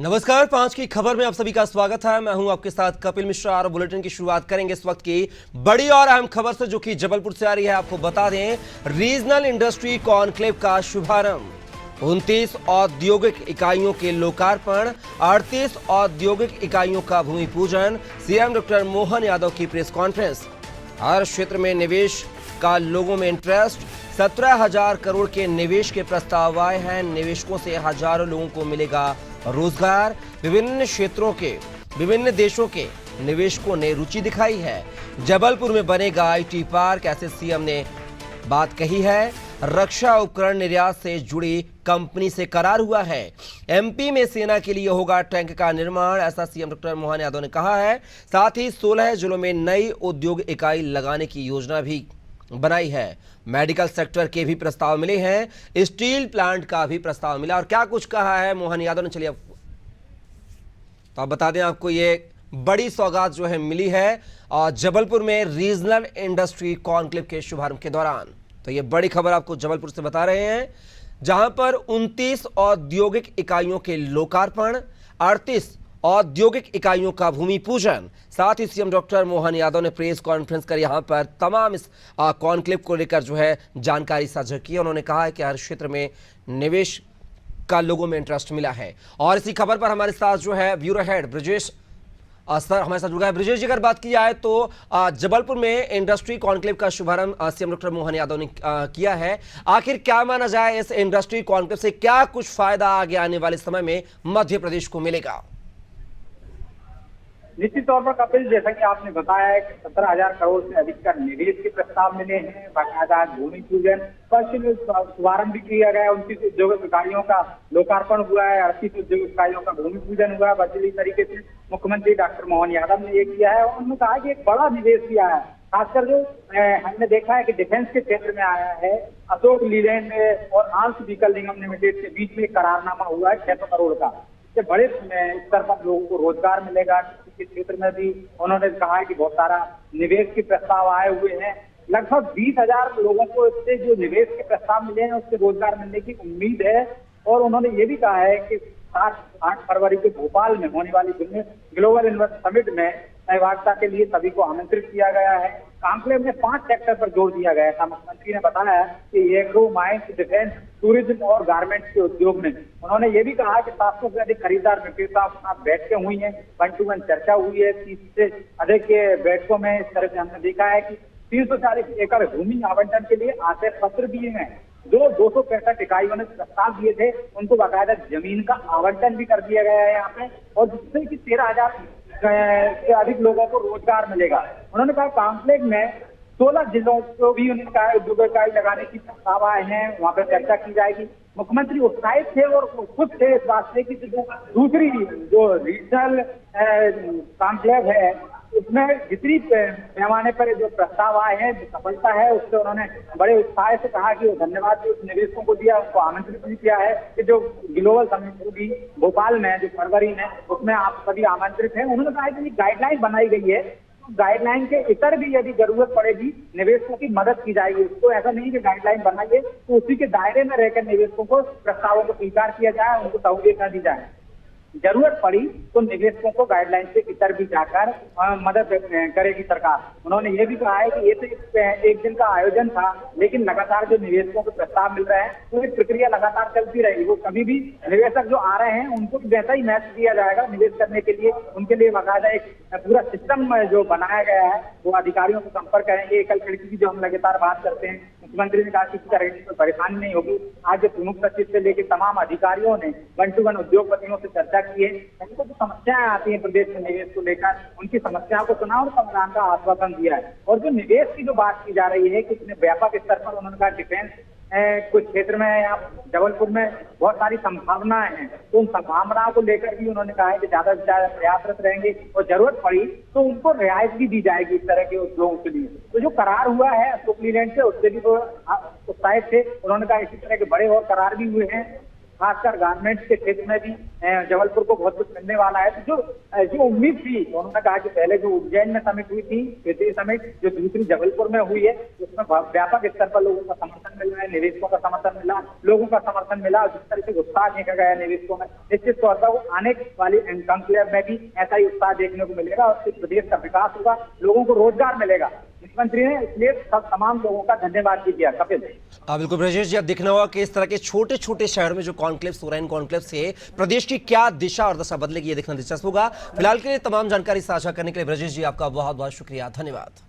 नमस्कार, 5 की खबर में आप सभी का स्वागत है। मैं हूं आपके साथ कपिल मिश्रा और बुलेटिन की शुरुआत करेंगे इस वक्त की बड़ी और अहम खबर से, जो कि जबलपुर से आ रही है। आपको बता दें, रीजनल इंडस्ट्री कॉन्क्लेव का शुभारंभ, 29 औद्योगिक इकाइयों के लोकार्पण, 38 औद्योगिक इकाइयों का भूमि पूजन, सीएम डॉक्टर मोहन यादव की प्रेस कॉन्फ्रेंस। हर क्षेत्र में निवेश का लोगों में इंटरेस्ट, 17,000 करोड़ के निवेश के प्रस्ताव आए हैं। निवेशकों से हजारों लोगों को मिलेगा रोजगार। विभिन्न क्षेत्रों के, विभिन्न देशों के निवेशकों ने रुचि दिखाई है। जबलपुर में बनेगा आईटी पार्क, ऐसे सीएम ने बात कही है। रक्षा उपकरण निर्यात से जुड़ी कंपनी से करार हुआ है। एमपी में सेना के लिए होगा टैंक का निर्माण, ऐसा सीएम डॉक्टर मोहन यादव ने कहा है। साथ ही 16 जिलों में नई उद्योग इकाई लगाने की योजना भी बनाई है। मेडिकल सेक्टर के भी प्रस्ताव मिले हैं, स्टील प्लांट का भी प्रस्ताव मिला। और क्या कुछ कहा है मोहन यादव ने, चलिए तो आप बता दें, आपको ये बड़ी सौगात जो है मिली है और जबलपुर में रीजनल इंडस्ट्री कॉन्क्लेव के शुभारंभ के दौरान। तो ये बड़ी खबर आपको जबलपुर से बता रहे हैं, जहां पर 29 औद्योगिक इकाइयों के लोकार्पण, 38 औद्योगिक इकाइयों का भूमि पूजन, साथ ही सीएम डॉक्टर मोहन यादव ने प्रेस कॉन्फ्रेंस कर यहां पर तमाम इस कॉन्क्लेव को लेकर जो है जानकारी साझा की। उन्होंने कहा है कि हर क्षेत्र में निवेश का लोगों में इंटरेस्ट मिला है। और इसी खबर पर हमारे साथ जो है ब्यूरो हेड ब्रिजेश सर हमारे साथ जुड़ गए। ब्रिजेश जी, अगर बात की जाए तो जबलपुर में इंडस्ट्री कॉन्क्लेव का शुभारंभ सीएम डॉक्टर मोहन यादव ने किया है। आखिर क्या माना जाए, इस इंडस्ट्री कॉन्क्लेव से क्या कुछ फायदा आगे आने वाले समय में मध्य प्रदेश को मिलेगा? निश्चित तौर पर कपिल, जैसा कि आपने बताया है कि 17,000 करोड़ से अधिक का निवेश के प्रस्ताव मिले हैं। बाकायदा भूमि पूजन शुभारंभ भी किया गया है। 29 उद्योग इकाइयों का लोकार्पण हुआ है, 38 उद्योग इकाइयों का भूमि पूजन हुआ है। वर्चुअली तरीके से मुख्यमंत्री डॉक्टर मोहन यादव ने ये किया है और उन्होंने कहा कि एक बड़ा निवेश किया है। खासकर जो हमने देखा है कि डिफेंस के क्षेत्र में आया है। अशोक लीलैंड और आंश व्हीकल निगम लिमिटेड के बीच में करारनामा हुआ है 600 करोड़ का। इससे बड़े स्तर पर लोगों को रोजगार मिलेगा। के क्षेत्र में भी उन्होंने कहा है कि बहुत सारा निवेश के प्रस्ताव आए हुए हैं। लगभग 20,000 लोगों को इससे जो निवेश के प्रस्ताव मिले हैं उससे रोजगार मिलने की उम्मीद है। और उन्होंने ये भी कहा है कि 7-8 फरवरी को भोपाल में होने वाली ग्लोबल इन्वेस्ट समिट में सहभागिता के लिए सभी को आमंत्रित किया गया है। कॉन्क्लेव में 5 सेक्टर पर जोर दिया गया था। मुख्यमंत्री ने बताया कि एग्रो, माइंस, डिफेंस, टूरिज्म और गारमेंट्स के उद्योग में उन्होंने ये भी कहा कि 700 से अधिक खरीदार विक्रेता साथ बैठकें हुई हैं, 1 to 1 चर्चा हुई है। 30 से अधिक बैठकों में इस तरह से हमने देखा है कि 340 एकड़ भूमि आवंटन के लिए आशय पत्र दिए हैं। जो 265 इकाइयों ने प्रस्ताव दिए थे उनको बाकायदा जमीन का आवंटन भी कर दिया गया है यहाँ पे, और जिससे कि 13,000 से अधिक लोगों को रोजगार मिलेगा। उन्होंने कहा कॉन्क्लेव में 16 जिलों को भी उन्होंने कहा उद्योग इकाई लगाने की प्रस्ताव आए हैं, वहां पर चर्चा की जाएगी। मुख्यमंत्री उत्साहित थे और खुश थे इस बात से कि जो दूसरी जो रीजनल कॉन्क्लेव है उसमें जितनी पैमाने पर जो प्रस्ताव आए हैं, जो सफलता है, उससे उन्होंने बड़े उत्साह से कहा कि वो धन्यवाद भी उस निवेशकों को दिया, उनको आमंत्रित भी किया है कि जो ग्लोबल समिट होगी भोपाल में जो फरवरी में, उसमें आप सभी आमंत्रित हैं। उन्होंने कहा कि गाइडलाइन बनाई गई है, गाइडलाइन के इतर भी यदि जरूरत पड़ेगी निवेशकों की मदद की जाएगी। उसको ऐसा नहीं कि गाइडलाइन बनाइए तो उसी के दायरे में रहकर निवेशकों को प्रस्तावों को स्वीकार किया जाए, उनको सहूलियत न दी जाए। जरूरत पड़ी तो निवेशकों को गाइडलाइन से इतर भी जाकर मदद करेगी सरकार। उन्होंने ये भी कहा है कि ये तो एक दिन का आयोजन था, लेकिन लगातार जो निवेशकों को प्रस्ताव मिल रहे हैं तो ये प्रक्रिया लगातार चलती रहेगी। वो कभी भी निवेशक जो आ रहे हैं उनको वैसा ही मैसेज दिया जाएगा निवेश करने के लिए। उनके लिए बाकायदा एक पूरा सिस्टम जो बनाया गया है, वो अधिकारियों से संपर्क करेंगे। एकल खिड़की की जो हम लगातार बात करते हैं, मुख्यमंत्री ने कहा किसी तरह की कोई परेशानी नहीं होगी। आज जो प्रमुख सचिव से लेकर तमाम अधिकारियों ने 1 to 1 उद्योगपतियों से चर्चा की है। उनको जो समस्याएं आती हैं प्रदेश में निवेश को लेकर, उनकी समस्याओं को सुना और समाधान का आश्वासन दिया है। और जो निवेश की जो बात की जा रही है कि इतने व्यापक स्तर पर, उन्होंने कहा डिफेंस कुछ क्षेत्र में यहाँ जबलपुर में बहुत सारी संभावनाएं हैं, तो उन संभावनाओं को लेकर भी उन्होंने कहा है कि ज्यादा से ज्यादा प्रयासरत रहेंगे और जरूरत पड़ी तो उनको रियायत भी दी जाएगी इस तरह के उद्योगों के लिए। तो जो करार हुआ है अशोक लीलैंड से, उससे भी तो उत्साहित थे। उन्होंने कहा इसी तरह के बड़े और करार भी हुए हैं खासकर गारमेंट्स के क्षेत्र में भी जबलपुर को बहुत कुछ मिलने वाला है। तो जो उम्मीद थी, उन्होंने कहा कि पहले जो उज्जैन में समिट हुई थी, क्षेत्रीय समिट, जो दूसरी जबलपुर में हुई है, उसमें व्यापक स्तर पर लोगों का समर्थन मिल रहा है, निवेशकों का समर्थन मिला, लोगों का समर्थन मिला। जिस तरह से उत्साह देखा गया है निवेशकों में, निश्चित तौर पर वो आने वाली कॉन्क्लेव में भी ऐसा ही उत्साह देखने को मिलेगा और इस प्रदेश का विकास होगा, लोगों को रोजगार मिलेगा। मुख्यमंत्री ने इसलिए तमाम लोगों का धन्यवाद भी किया। कपिल बिल्कुल ब्रजेश जी, अब देखना होगा कि इस तरह के छोटे छोटे शहरों में जो कॉन्क्लेव्स हो रहे हैं, इन कॉन्क्लेव से प्रदेश की क्या दिशा और दशा बदलेगी, ये देखना दिलचस्प होगा। फिलहाल के लिए तमाम जानकारी साझा करने के लिए ब्रजेश जी आपका बहुत बहुत शुक्रिया, धन्यवाद।